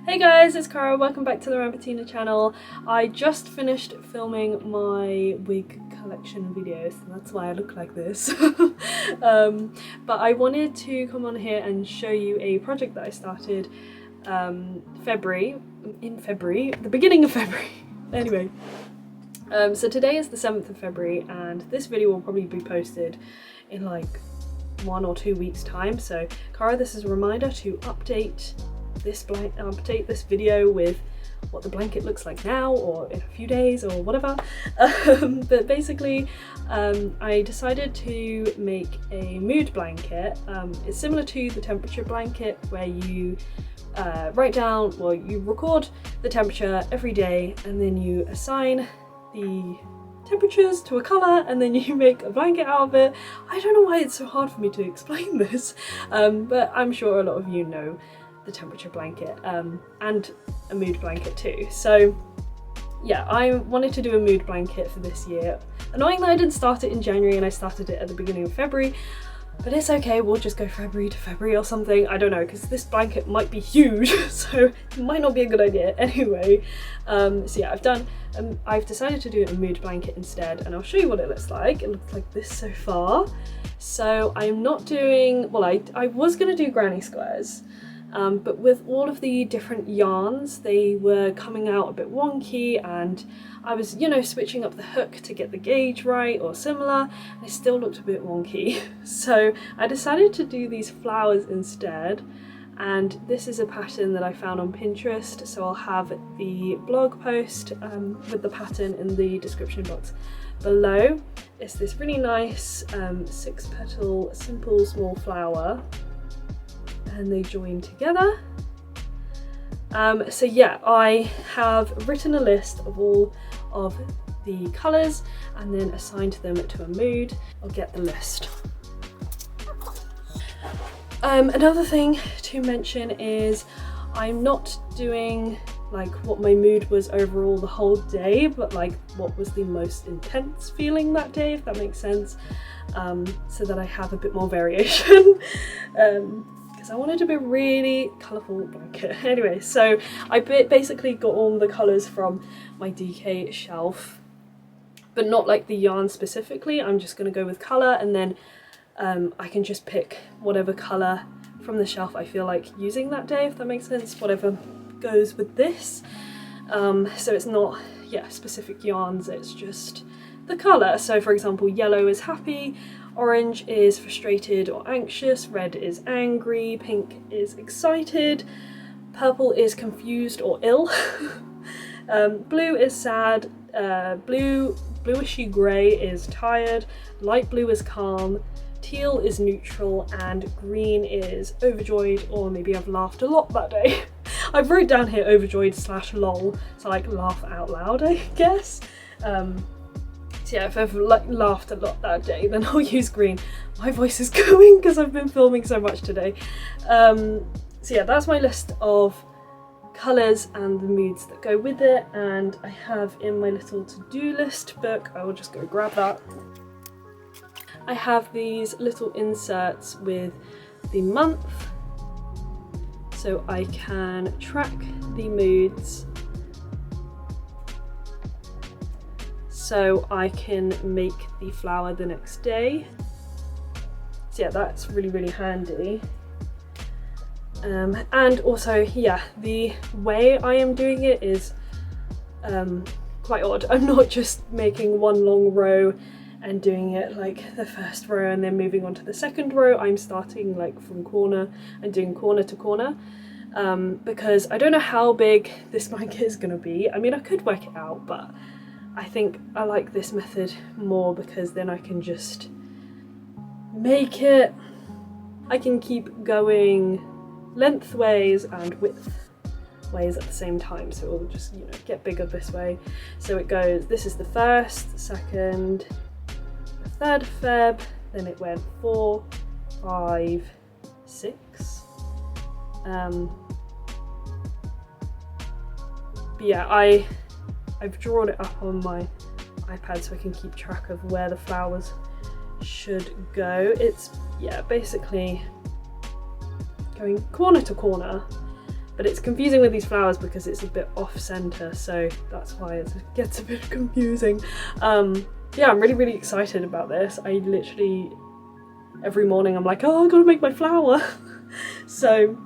Hey guys, it's Cara, welcome back to the Rambutina channel. I just finished filming my wig collection videos, and that's why I look like this. But I wanted to come on here and show you a project that I started the beginning of February. Anyway, so today is the 7th of February and this video will probably be posted in like 1 or 2 weeks time. So Cara, this is a reminder to update this video with what the blanket looks like now or in a few days or whatever. But basically I decided to make a mood blanket. It's similar to the temperature blanket where you write down, well, you record the temperature every day and then you assign the temperatures to a colour and then you make a blanket out of it. I don't know why it's so hard for me to explain this, but I'm sure a lot of you know the temperature blanket and a mood blanket too. So yeah, I wanted to do a mood blanket for this year. Annoying that I didn't start it in January and I started it at the beginning of February, but it's okay, we'll just go February to February or something. I don't know, because this blanket might be huge, so it might not be a good idea anyway. So yeah, I've decided to do a mood blanket instead, and I'll show you what it looks like. It looks like this so far. So I'm not doing, well, I was gonna do granny squares, but with all of the different yarns, they were coming out a bit wonky, and I was, you know, switching up the hook to get the gauge right or similar, and it still looked a bit wonky. So I decided to do these flowers instead, and this is a pattern that I found on Pinterest, so I'll have the blog post with the pattern in the description box below. It's this really nice 6-petal simple small flower, and they join together. So yeah, I have written a list of all of the colours and then assigned them to a mood. I'll get the list. Another thing to mention is I'm not doing like what my mood was overall the whole day, but like what was the most intense feeling that day, if that makes sense, so that I have a bit more variation. Because I wanted to be a really colourful blanket. Anyway, so I basically got all the colours from my DK shelf, but not like the yarn specifically. I'm just going to go with colour, and then I can just pick whatever colour from the shelf I feel like using that day, if that makes sense, whatever goes with this. So it's not, yeah, specific yarns, it's just the colour. So for example, yellow is happy, orange is frustrated or anxious, red is angry, pink is excited, purple is confused or ill, blue is sad, bluishy grey is tired, light blue is calm, teal is neutral, and green is overjoyed, or maybe I've laughed a lot that day. I've wrote down here overjoyed / lol, so like laugh out loud, I guess. So yeah, if I've like laughed a lot that day, then I'll use green. My voice is going because I've been filming so much today. So yeah, that's my list of colours and the moods that go with it, and I have in my little to-do list book, I will just go grab that. I have these little inserts with the month, so I can track the moods, so I can make the flower the next day. So yeah, that's really, really handy. And also, yeah, the way I am doing it is quite odd. I'm not just making one long row and doing it like the first row and then moving on to the second row. I'm starting like from corner and doing corner to corner, because I don't know how big this blanket is gonna be. I mean, I could work it out, but I think I like this method more because then I can just make it, I can keep going lengthways and widthways at the same time, so it will just, you know, get bigger this way. So it goes, this is the 1st, 2nd, 3rd of Feb, then it went 4, 5, 6. But yeah, I've drawn it up on my iPad so I can keep track of where the flowers should go. It's, yeah, basically going corner to corner But it's confusing with these flowers because it's a bit off center, so that's why it gets a bit confusing. Yeah, I'm really, really excited about this. I literally, every morning I'm like, oh, I gotta make my flower. So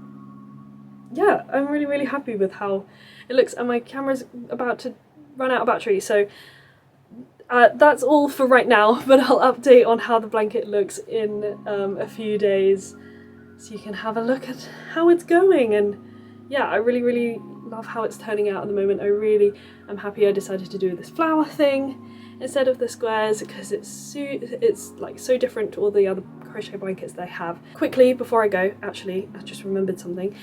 yeah, I'm really, really happy with how it looks, and my camera's about to run out of battery, so that's all for right now, but I'll update on how the blanket looks in a few days so you can have a look at how it's going. And yeah, I really, really love how it's turning out at the moment. I really am happy I decided to do this flower thing instead of the squares because it's like so different to all the other crochet blankets they have. Quickly before I go, actually, I just remembered something.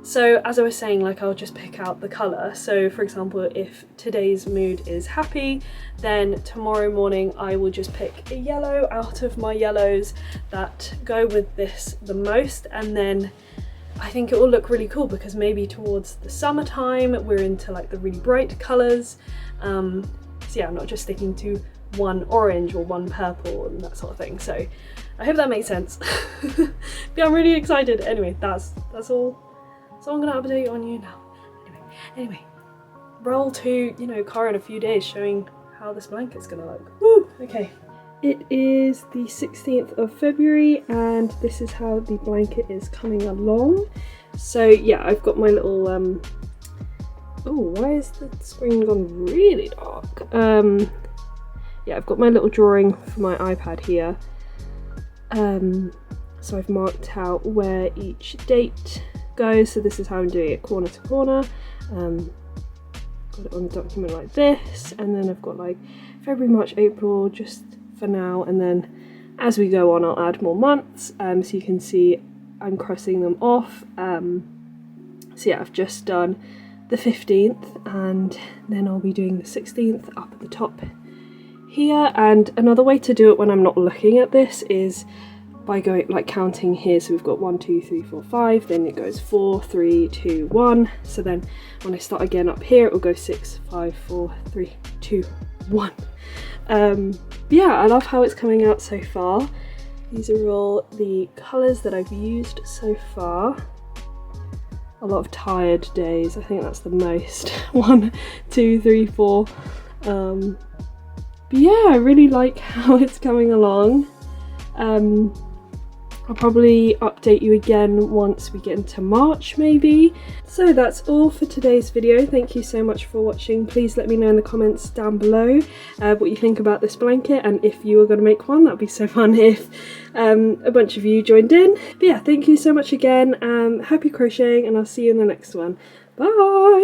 So as I was saying, like, I'll just pick out the colour. So for example, if today's mood is happy, then tomorrow morning I will just pick a yellow out of my yellows that go with this the most, and then I think it will look really cool because maybe towards the summertime we're into like the really bright colours. So yeah, I'm not just sticking to one orange or one purple and that sort of thing. So I hope that makes sense. Yeah, I'm really excited. Anyway, that's all. So I'm gonna update on you now. Anyway, roll to, you know, Cara in a few days showing how this blanket's gonna look. Woo! Okay. It is the 16th of February and this is how the blanket is coming along. So yeah, I've got my little, oh, why is the screen gone really dark? Yeah, I've got my little drawing for my iPad here. So I've marked out where each date goes, so this is how I'm doing it corner to corner. Got it on a document like this, and then I've got like February, March, April just for now, and then as we go on I'll add more months, so you can see I'm crossing them off. So yeah, I've just done the 15th and then I'll be doing the 16th up at the top here. And another way to do it when I'm not looking at this is by going like counting here. So we've got 1, 2, 3, 4, 5, then it goes 4, 3, 2, 1. So then when I start again up here, it will go 6, 5, 4, 3, 2, 1. Yeah, I love how it's coming out so far. These are all the colours that I've used so far. A lot of tired days, I think that's the most. 1, 2, 3, 4. But yeah, I really like how it's coming along. I'll probably update you again once we get into March maybe. So that's all for today's video. Thank you so much for watching. Please let me know in the comments down below what you think about this blanket, and if you were going to make one, that'd be so fun if a bunch of you joined in. But yeah, thank you so much again. Happy crocheting, and I'll see you in the next one. Bye!